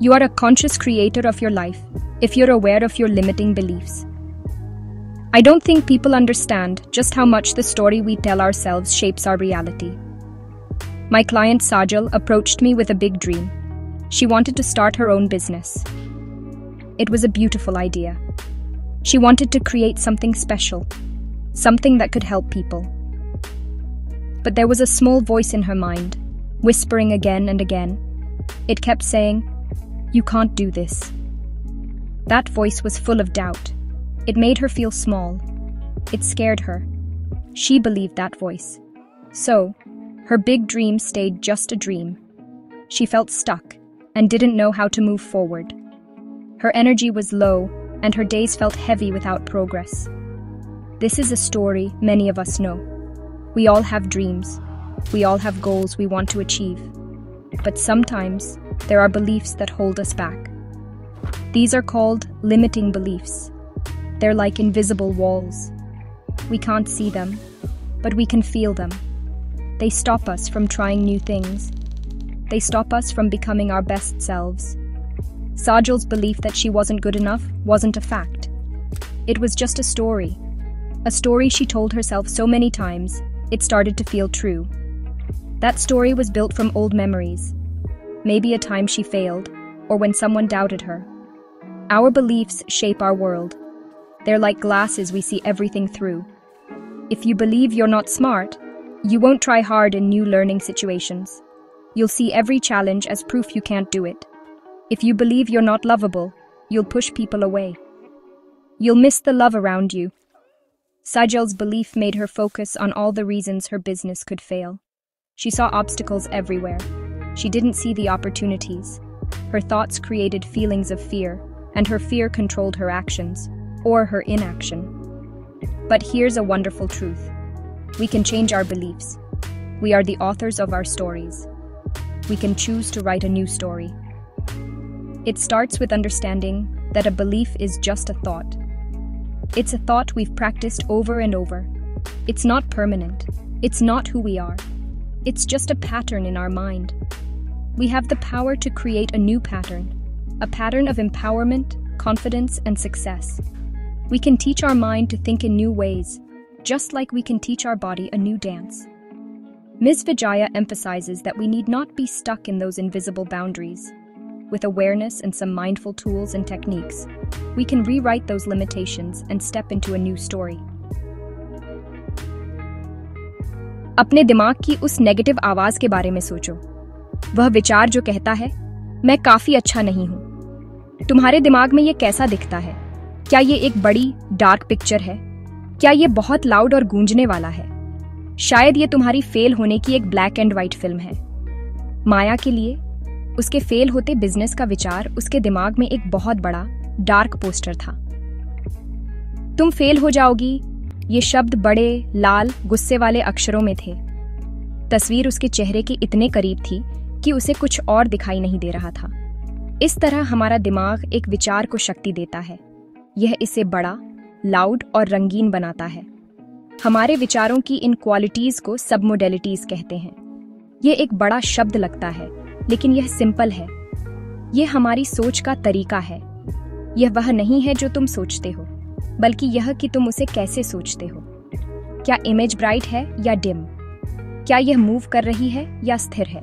You are a conscious creator of your life if you're aware of your limiting beliefs. I don't think people understand just how much the story we tell ourselves shapes our reality. My client Sajal approached me with a big dream. She wanted to start her own business. It was a beautiful idea. She wanted to create something special, something that could help people. But there was a small voice in her mind, whispering again and again. It kept saying, "You can't do this." That voice was full of doubt. It made her feel small. It scared her. She believed that voice. So, her big dream stayed just a dream. She felt stuck and didn't know how to move forward. Her energy was low, and her days felt heavy without progress. This is a story many of us know. We all have dreams. We all have goals we want to achieve. But sometimes, there are beliefs that hold us back. These are called limiting beliefs. They're like invisible walls. We can't see them, but we can feel them. They stop us from trying new things. They stop us from becoming our best selves. Sajal's belief that she wasn't good enough wasn't a fact. It was just a story she told herself so many times, it started to feel true. That story was built from old memories, maybe a time she failed, or when someone doubted her. Our beliefs shape our world. They're like glasses we see everything through. If you believe you're not smart, you won't try hard in new learning situations. You'll see every challenge as proof you can't do it. If you believe you're not lovable, you'll push people away. You'll miss the love around you. Sajal's belief made her focus on all the reasons her business could fail. She saw obstacles everywhere. She didn't see the opportunities. Her thoughts created feelings of fear, and her fear controlled her actions, or her inaction. But here's a wonderful truth. We can change our beliefs. We are the authors of our stories. We can choose to write a new story. It starts with understanding that a belief is just a thought. It's a thought we've practiced over and over. It's not permanent. It's not who we are. It's just a pattern in our mind. We have the power to create a new pattern, a pattern of empowerment, confidence, and success. We can teach our mind to think in new ways, just like we can teach our body a new dance. Ms. Vijaya emphasizes that we need not be stuck in those invisible boundaries. With awareness and some mindful tools and techniques, we can rewrite those limitations and step into a new story. अपने दिमाग की उस negative आवाज के बारे में सोचो। वह विचार जो कहता है, मैं काफी अच्छा नहीं हूं। तुम्हारे दिमाग में ये कैसा दिखता है? क्या ये एक बड़ी, डार्क पिक्चर है? क्या ये बहुत लाउड और गूंजने वाला है? शायद ये तुम्हारी फेल होने की एक ब्लैक एंड व्हाइट फिल्म है। माया के लिए, उसके फेल होते बिजनेस का विचार उसके दिमाग में एक बहुत बड़ा, डार्क पोस्टर था। तुम फेल हो जाओगी, ये शब्द बड़े, लाल, गुस्से वाले अक्षरों में थे। तस्वीर उसके चेहरे के इतने करीब थी कि उसे कुछ और दिखाई नहीं दे रहा था। इस तरह हमारा दिमाग एक विचार को शक्ति देता है। यह इसे बड़ा, लाउड और रंगीन बनाता है। हमारे विचारों की इन क्वालिटीज को सबमोडेलिटीज कहते हैं। ये एक बड़ा शब्द लगता है, लेकिन यह सिंपल है। यह हमारी सोच का तरीका है। यह वह नहीं है जो तुम सोचते हो, बल्कि यह कि तुम उसे कैसे सोचते हो। क्या इमेज ब्राइट है या डिम? क्या यह मूव कर रही है या स्थिर है?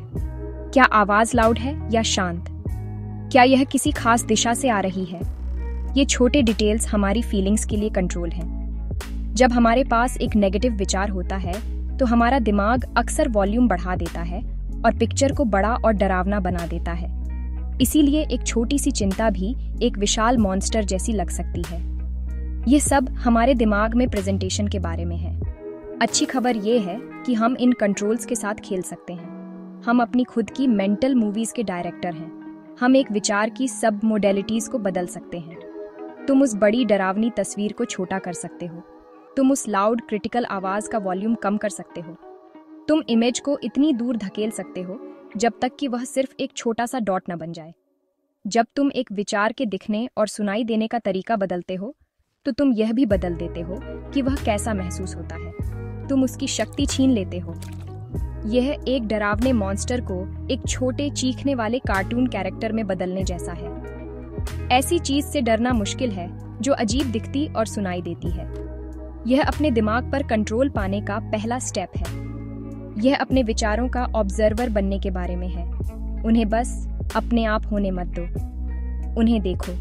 क्या आवाज लाउड है या शांत? क्या यह किसी खास दिशा से आ रही है? ये छोटे डिटेल्स हमारी फीलिंग्स के लिए कंट्रोल हैं। जब हमारे पास एक नेगेटिव विचार होता है, तो हमारा दिमाग अक्सर वॉल्यूम बढ़ा देता है और पिक्चर को बड़ा और डरावना बना देता है। इसीलिए एक छोटी सी चिंता भी एक विशाल मॉन्स्टर जैसी लग सकती है। ये सब हमारे दिमाग में प्रेजेंटेशन के बारे में है। अच्छी खबर ये है कि हम इन कंट्रोल्स के साथ खेल सकते हैं। हम अपनी खुद की मेंटल मूवीज के डायरेक्टर हैं। हम एक विचार की सब मोडेलिटीज को बदल सकते हैं। तुम उस बड़ी डरावनी तस्वीर को छोटा कर सकते हो। तुम उस लाउड क्रिटिकल आवाज का वॉल्यूम कम कर सकते हो। तुम इमेज को इतनी दूर धकेल सकते हो जब तक कि वह सिर्फ एक छोटा सा डॉट न बन जाए। जब तुम एक विचार के दिखने और सुनाई देने का तरीका बदलते हो, तो तुम यह भी बदल देते हो कि वह कैसा महसूस होता है। तुम उसकी शक्ति छीन लेते हो। यह एक डरावने मॉन्स्टर को एक छोटे चीखने वाले कार्टून कैरेक्टर में बदलने जैसा है। ऐसी चीज से डरना मुश्किल है जो अजीब दिखती और सुनाई देती है। यह अपने दिमाग पर कंट्रोल पाने का पहला स्टेप है। यह अपने विचारों का ऑब्जर्वर बनने के बारे में है। उन्हें बस अपने आप होने मत दो। उन्हें देखो,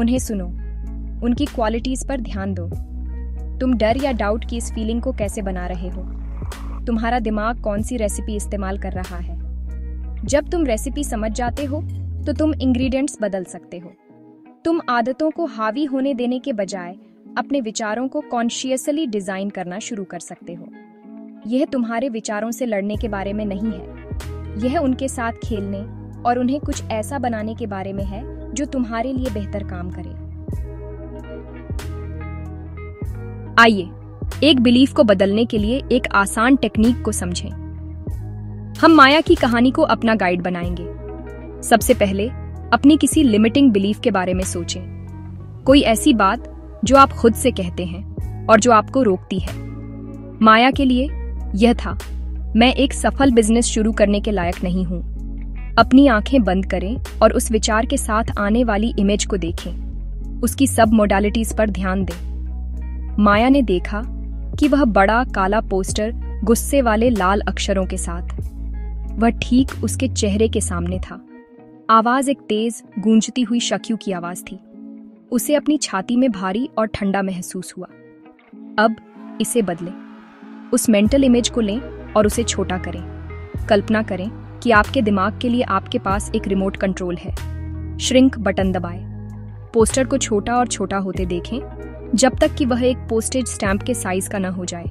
उन्हें सुनो, उनकी क्वालिटीज पर ध्यान दो। तुम डर या डाउट की इस फीलिंग को कैसे बना रहे हो? तुम्हारा दिमाग कौन सी रेसिपी इस्तेमाल कर रहा है? जब तुम रेसिपी समझ जाते हो तो तुम इंग्रेडिएंट्स बदल सकते हो। तुम आदतों को हावी होने देने के बजाय अपने विचारों को कॉन्शियसली डिजाइन करना शुरू कर सकते हो। यह तुम्हारे विचारों से लड़ने के बारे में नहीं है। यह उनके साथ खेलने और उन्हें कुछ ऐसा बनाने के बारे में है जो तुम्हारे लिए बेहतर काम करे। आइए एक बिलीफ को बदलने के लिए एक आसान टेक्निक को समझें। हम माया की कहानी को अपना गाइड बनाएंगे। सबसे पहले अपनी किसी लिमिटिंग बिलीफ के बारे में सोचें। कोई ऐसी बात जो आप खुद से कहते हैं और जो आपको रोकती है। माया के लिए यह था, मैं एक सफल बिजनेस शुरू करने के लायक नहीं हूं। अपनी आंखें बंद करें और उस विचार के साथ आने वाली इमेज को देखें। उसकी सब मोडालिटीज पर ध्यान दें। माया ने देखा कि वह बड़ा काला पोस्टर गुस्से वाले लाल अक्षरों के साथ, वह ठीक उसके चेहरे के सामने था। आवाज एक तेज गूंजती हुई शक्यू की आवाज थी। उसे अपनी छाती में भारी और ठंडा महसूस हुआ। अब इसे बदलें। उस मेंटल इमेज को लें और उसे छोटा करें। कल्पना करें कि आपके दिमाग के लिए आपके पास एक रिमोट कंट्रोल है। श्रिंक बटन दबाएं। पोस्टर को छोटा और छोटा होते देखें जब तक कि वह एक पोस्टेज स्टैंप के साइज का न हो जाए।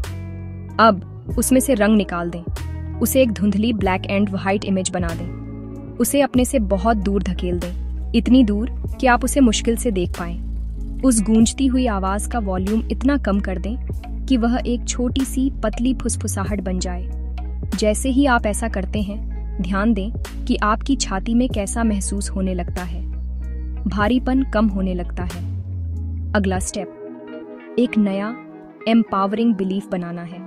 अब उसमें से रंग निकाल दें। उसे एक धुंधली ब्लैक एंड व्हाइट इमेज बना दें। उसे अपने से बहुत दूर धकेल दें, इतनी दूर कि आप उसे मुश्किल से देख पाएं। उस गूंजती हुई आवाज का वॉल्यूम इतना कम कर दें कि वह एक छोटी सी पतली फुसफुसाहट बन जाए। जैसे ही आप ऐसा करते हैं, ध्यान दें कि आपकी छाती में कैसा महसूस होने लगता है। भारीपन कम होने लगता है। अगला स्टेप एक नया एम्पावरिंग बिलीफ बनाना है।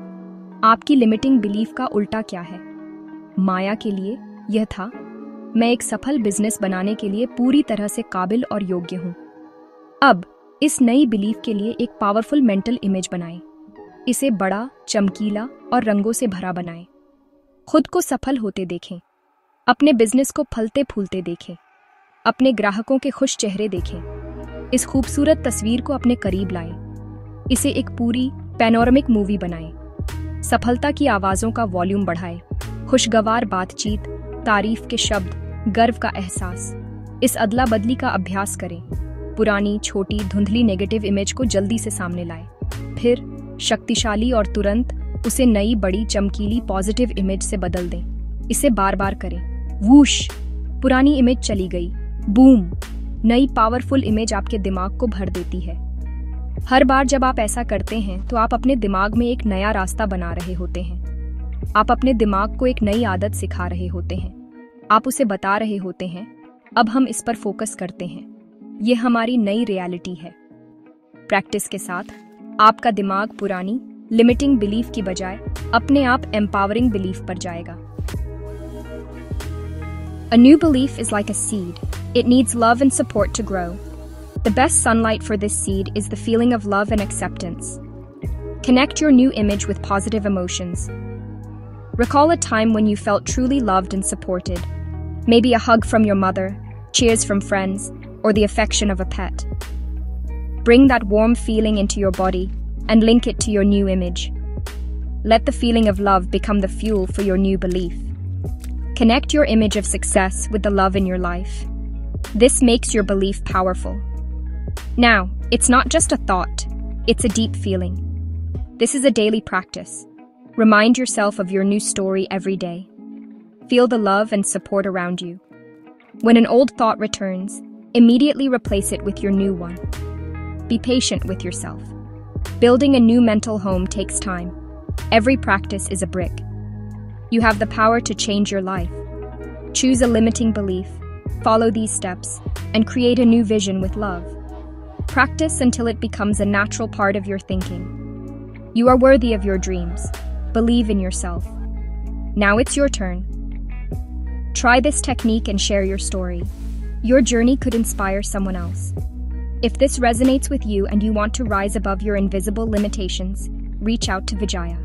आपकी लिमिटिंग बिलीफ का उल्टा क्या है? माया के लिए यह था, मैं एक सफल बिजनेस बनाने के लिए पूरी तरह से काबिल और योग्य हूं। अब इस नई बिलीफ के लिए एक पावरफुल मेंटल इमेज बनाएं। इसे बड़ा, चमकीला और रंगों से भरा बनाएं। खुद को सफल होते देखें। अपने बिजनेस को फलते फूलते देखें। अपने ग्राहकों के खुश चेहरे देखें। इस खूबसूरत तस्वीर को अपने करीब लाएं। इसे एक पूरी पैनोरामिक मूवी बनाएं। सफलता की आवाजों का वॉल्यूम बढ़ाएं। खुशगवार बातचीत, तारीफ के शब्द, गर्व का एहसास। इस अदला बदली का अभ्यास करें। पुरानी, छोटी, धुंधली नेगेटिव इमेज को जल्दी से सामने लाएं। फिर शक्तिशाली और तुरंत उसे नई, बड़ी, चमकीली पॉजिटिव इमेज से बदल दें। इसे बार बार करें। वूश, पुरानी इमेज चली गई। बूम, नई पावरफुल इमेज आपके दिमाग को भर देती है। हर बार जब आप ऐसा करते हैं तो आप अपने दिमाग में एक नया रास्ता बना रहे होते हैं। आप अपने दिमाग को एक नई आदत सिखा रहे होते हैं। आप उसे बता रहे होते हैं, अब हम इस पर फोकस करते हैं। ये हमारी नई रियलिटी है। प्रैक्टिस के साथ आपका दिमाग पुरानी लिमिटिंग बिलीफ की बजाय अपने आप एम्पावरिंग बिलीफ पर जाएगा। A new belief is like a seed. It needs love and support to grow. The best sunlight for this seed is the feeling of love and acceptance. Connect your new image with positive emotions. Recall a time when you felt truly loved and supported. Maybe a hug from your mother, cheers from friends, or the affection of a pet. Bring that warm feeling into your body and link it to your new image. Let the feeling of love become the fuel for your new belief. Connect your image of success with the love in your life. This makes your belief powerful. Now, it's not just a thought, it's a deep feeling. This is a daily practice. Remind yourself of your new story every day. Feel the love and support around you. When an old thought returns, immediately replace it with your new one. Be patient with yourself. Building a new mental home takes time. Every practice is a brick. You have the power to change your life. Choose a limiting belief, follow these steps, and create a new vision with love. Practice until it becomes a natural part of your thinking. You are worthy of your dreams. Believe in yourself. Now it's your turn. Try this technique and share your story. Your journey could inspire someone else. If this resonates with you and you want to rise above your invisible limitations, reach out to Vijaya.